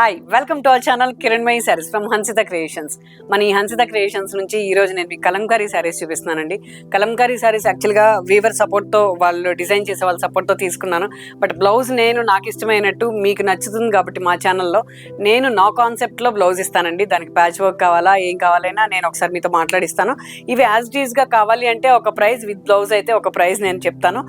Hi, welcome to our channel Kiranmayi saris from Hansitha creations. మన ఈ Hansitha creations నుంచి ఈ రోజు నేను మీకు కలంకారీ శారీస్ చూపిస్తున్నానండి. కలంకారీ శారీస్ యాక్చువల్గా వీవర్ సపోర్ట్తో వాళ్ళు డిజైన్ చేసే వాళ్ళ సపోర్ట్తో తీసుకున్నాను. బట్ బ్లౌజ్ నాకు ఇష్టమైనట్టు మీకు నచ్చుతుంది కాబట్టి మా ఛానల్లో నేను నా కాన్సెప్ట్లో బ్లౌజ్ ఇస్తానండి. దానికి ప్యాచ్ వర్క్ కావాలా ఏం కావాలైనా నేను ఒకసారి మీతో మాట్లాడిస్తాను. ఇవి యాజ్ డీజ్గా కావాలి అంటే ఒక ప్రైస్, విత్ బ్లౌజ్ అయితే ఒక ప్రైస్ నేను చెప్తాను.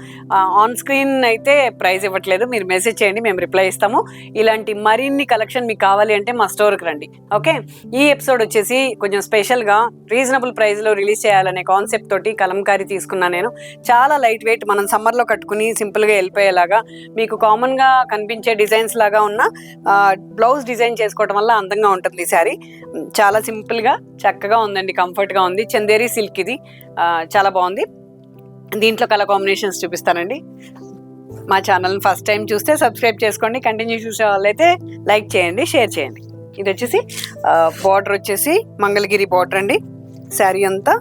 ఆన్ స్క్రీన్ అయితే ప్రైస్ ఇవ్వట్లేదు, మీరు మెసేజ్ చేయండి, మేము రిప్లై ఇస్తాము. ఇలాంటి మరిన్ని కలెక్షన్ మీకు కావాలి అంటే మా స్టోర్కి రండి. ఓకే, ఈ ఎపిసోడ్ వచ్చేసి కొంచెం స్పెషల్గా రీజనబుల్ ప్రైస్లో రిలీజ్ చేయాలనే కాన్సెప్ట్ తోటి కలంకారీ తీసుకున్నాను నేను. చాలా లైట్ వెయిట్, మనం సమ్మర్లో కట్టుకుని సింపుల్గా వెళ్ళిపోయేలాగా, మీకు కామన్గా కనిపించే డిజైన్స్ లాగా ఉన్న బ్లౌజ్ డిజైన్ చేసుకోవడం వల్ల అందంగా ఉంటుంది ఈ శారీ. చాలా సింపుల్గా చక్కగా ఉందండి, కంఫర్ట్గా ఉంది. చందేరి సిల్క్ ఇది, చాలా బాగుంది. దీంట్లో కలర్ కాంబినేషన్స్ చూపిస్తానండి. మా ఛానల్ని ఫస్ట్ టైం చూస్తే సబ్స్క్రైబ్ చేసుకోండి, కంటిన్యూ చూసే వాళ్ళైతే లైక్ చేయండి, షేర్ చేయండి. ఇది వచ్చేసి బార్డర్ వచ్చేసి మంగళగిరి బార్డర్ అండి. శారీ అంతా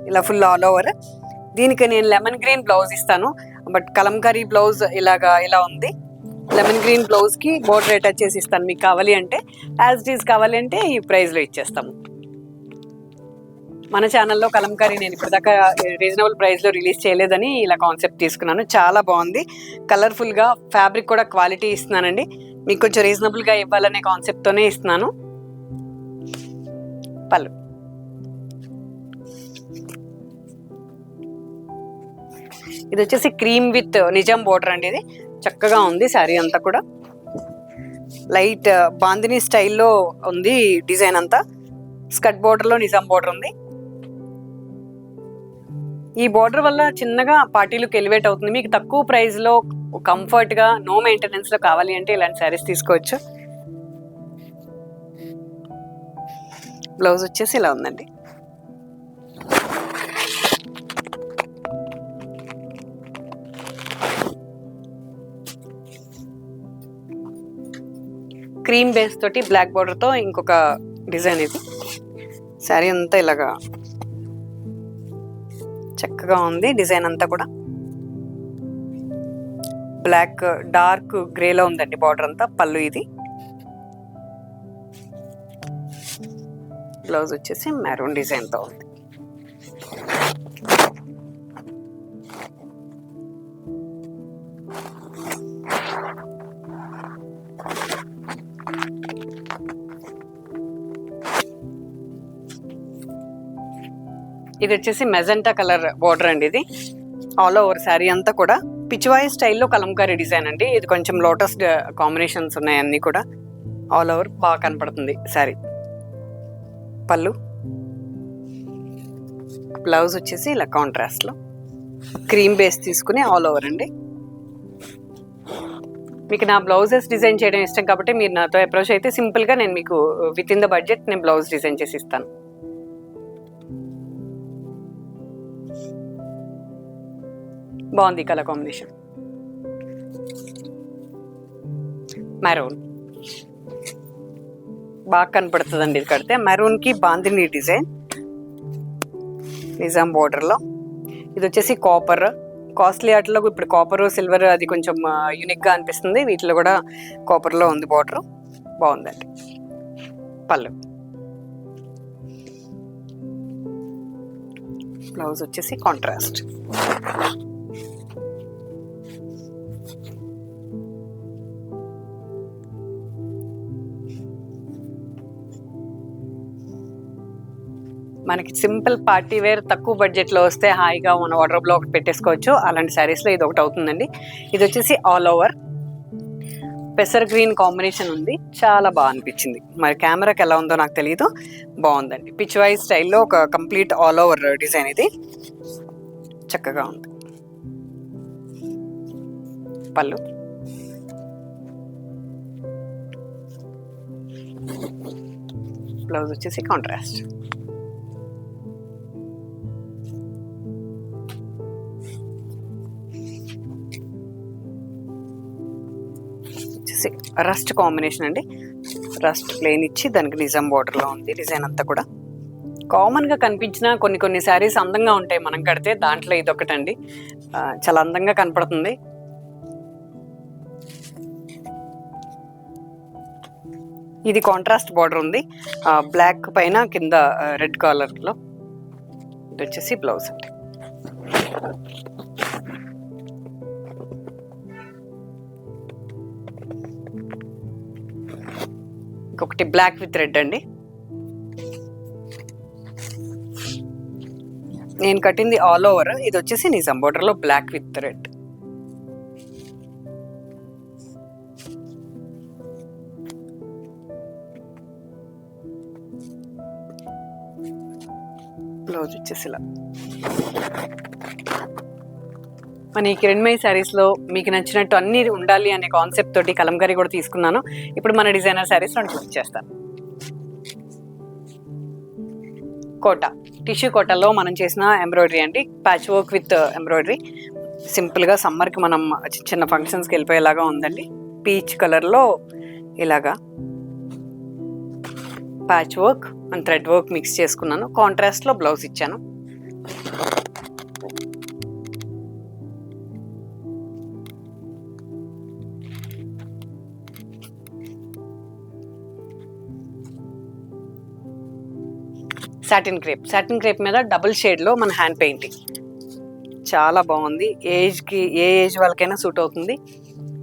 ఇలా ఫుల్ ఆల్ ఓవర్. దీనికి నేను లెమన్ గ్రీన్ బ్లౌజ్ ఇస్తాను, బట్ కలంకారీ బ్లౌజ్ ఇలా ఉంది. లెమన్ గ్రీన్ బ్లౌజ్కి బార్డర్ అటాచ్ చేసి ఇస్తాను. మీకు కావాలి అంటే, యాజ్ ఇట్ ఈజ్ కావాలి అంటే ఈ ప్రైస్లో ఇచ్చేస్తాము. మన ఛానల్లో కలంకారీ నేను ఇప్పటిదాకా రీజనబుల్ ప్రైస్లో రిలీజ్ చేయలేదని ఇలా కాన్సెప్ట్ తీసుకున్నాను. చాలా బాగుంది, కలర్ఫుల్గా, ఫ్యాబ్రిక్ కూడా క్వాలిటీ ఇస్తున్నానండి. మీకు కొంచెం రీజనబుల్గా ఇవ్వాలనే కాన్సెప్ట్తోనే ఇస్తున్నాను. పళ్ళు, ఇది వచ్చేసి క్రీమ్ విత్ నిజాం బోర్డర్ అండి. ఇది చక్కగా ఉంది. శారీ అంతా కూడా లైట్ బాందిని స్టైల్లో ఉంది. డిజైన్ అంతా స్కర్ట్ బోర్డర్లో నిజాం బోర్డర్ ఉంది. ఈ బోర్డర్ వల్ల చిన్నగా పార్టీలకు ఎలివేట్ అవుతుంది. మీకు తక్కువ ప్రైస్లో కంఫర్ట్గా, నో మెయింటెనెన్స్లో కావాలి అంటే ఇలాంటి శారీస్ తీసుకోవచ్చు. బ్లౌజ్ వచ్చేసి ఇలా ఉందండి. క్రీమ్ బేస్ తోటి బ్లాక్ బోర్డర్తో ఇంకొక డిజైన్. ఇది శారీ అంతా ఇలాగా చక్కగా ఉంది. డిజైన్ అంతా కూడా బ్లాక్ డార్క్ గ్రేలో ఉందండి బార్డర్ అంతా. పళ్ళు ఇది. బ్లౌజ్ వచ్చేసి మెరూన్ డిజైన్తో ఉంది. ఇది వచ్చేసి మెజెంటా కలర్ బోర్డర్ అండి. ఇది ఆల్ ఓవర్ శారీ అంతా కూడా పిచ్చివాయి స్టైల్లో కలంకారీ డిజైన్ అండి. ఇది కొంచెం లోటస్ కాంబినేషన్స్ ఉన్నాయి, అన్నీ కూడా ఆల్ ఓవర్ బాగా కనపడుతుంది శారీ. పళ్ళు, బ్లౌజ్ వచ్చేసి ఇలా కాంట్రాస్ట్లో క్రీమ్ బేస్ తీసుకుని ఆల్ ఓవర్ అండి. మీకు నా బ్లౌజెస్ డిజైన్ చేయడం ఇష్టం కాబట్టి మీరు నాతో అప్రోచ్ అయితే సింపుల్గా నేను మీకు విత్ ఇన్ ద బడ్జెట్ నేను బ్లౌజ్ డిజైన్ చేసి ఇస్తాను. బాగుంది కలర్ కాంబినేషన్. మెరూన్ బాగా కనపడుతుందండి ఇది కడితే. మెరూన్కి బాందిని డిజైన్ నిజాం బోర్డర్లో. ఇది వచ్చేసి కాపర్. కాస్ట్లీ ఆటలో ఇప్పుడు కాపర్, సిల్వర్ అది కొంచెం యూనిక్గా అనిపిస్తుంది. వీటిలో కూడా కాపర్లో ఉంది బోర్డర్, బాగుందండి. పళ్ళు, బ్లౌజ్ వచ్చేసి కాంట్రాస్ట్. మనకి సింపుల్ పార్టీ వేర్ తక్కువ బడ్జెట్లో వస్తే హాయిగా మన వార్డ్రోబ్లో ఒకటి పెట్టేసుకోవచ్చు. అలాంటి శారీస్లో ఇది ఒకటి అవుతుందండి. ఇది వచ్చేసి ఆల్ ఓవర్ పెసర్ గ్రీన్ కాంబినేషన్ ఉంది. చాలా బాగా అనిపించింది. మరి కెమెరాకి ఎలా ఉందో నాకు తెలియదు, బాగుందండి. పిచ్వాయి స్టైల్లో ఒక కంప్లీట్ ఆల్ ఓవర్ డిజైన్. ఇది చక్కగా ఉంది. పళ్ళు, బ్లౌజ్ వచ్చేసి కాంట్రాస్ట్. రస్ట్ కాంబినేషన్ అండి. రస్ట్ ప్లేన్ ఇచ్చి దానికి నిజాం బోర్డర్లో ఉంది. డిజైన్ అంతా కూడా కామన్గా కనిపించిన కొన్ని శారీస్ అందంగా ఉంటాయి మనం కడితే. దాంట్లో ఇదొకటండి, చాలా అందంగా కనపడుతుంది. ఇది కాంట్రాస్ట్ బార్డర్ ఉంది, బ్లాక్ పైన కింద రెడ్ కలర్లో. ఇది వచ్చేసి బ్లౌజ్ అండి. ఇంకొకటి బ్లాక్ విత్ రెడ్ అండి. నేను కట్టింది ఆల్ ఓవర్. ఇది వచ్చేసి నిజాం బోర్డర్లో బ్లాక్ విత్ రెడ్. బ్లౌజ్ వచ్చేసి ఇలా. మన ఈ కిరణ్మయి శారీస్లో మీకు నచ్చినట్టు అన్నీ ఉండాలి అనే కాన్సెప్ట్ తోటి కలంకారీ కూడా తీసుకున్నాను. ఇప్పుడు మన డిజైనర్ శారీస్ రెండు చూపించేస్తాను. కోట, టిష్యూ కోటలో మనం చేసిన ఎంబ్రాయిడరీ అండి, ప్యాచ్ వర్క్ విత్ ఎంబ్రాయిడరీ. సింపుల్గా సమ్మర్కి మనం చిన్న ఫంక్షన్స్కి వెళ్ళిపోయేలాగా ఉందండి. పీచ్ కలర్లో ఇలాగా patch work and thread work mix చేసుకున్నాను. కాంట్రాస్ట్లో బ్లౌజ్ ఇచ్చాను. సాటిన్ క్రేప్ మీద డబుల్ షేడ్లో మన హ్యాండ్ పెయింటింగ్ చాలా బాగుంది. ఏ ఏజ్ వాళ్ళకైనా సూట్ అవుతుంది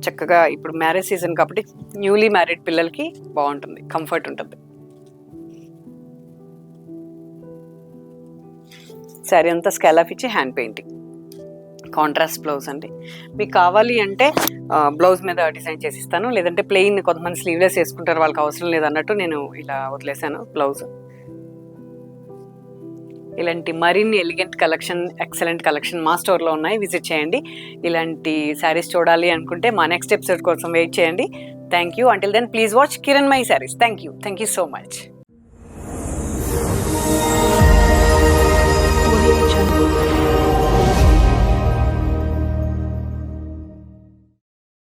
చక్కగా. ఇప్పుడు మ్యారేజ్ సీజన్ కాబట్టి న్యూలీ మ్యారీడ్ పిల్లలకి బాగుంటుంది, కంఫర్ట్ ఉంటుంది. శారీ అంతా స్కాలప్ ఇచ్చి హ్యాండ్ పెయింటింగ్, కాంట్రాస్ట్ బ్లౌజ్ అండి. మీకు కావాలి అంటే బ్లౌజ్ మీద డిజైన్ చేసి ఇస్తాను, లేదంటే ప్లెయిన్ కొంతమంది స్లీవ్లెస్ వేసుకుంటారు, వాళ్ళకి అవసరం లేదన్నట్టు నేను ఇలా వదిలేసాను బ్లౌజ్. ఇలాంటి మరిన్ని ఎలిగెంట్ కలెక్షన్, ఎక్సలెంట్ కలెక్షన్ మా స్టోర్లో ఉన్నాయి, విజిట్ చేయండి. ఇలాంటి శారీస్ చూడాలి అనుకుంటే మా నెక్స్ట్ ఎపిసోడ్ కోసం వెయిట్ చేయండి. Thank you. Until then please watch Kiranmayi Sarees. Thank you so much.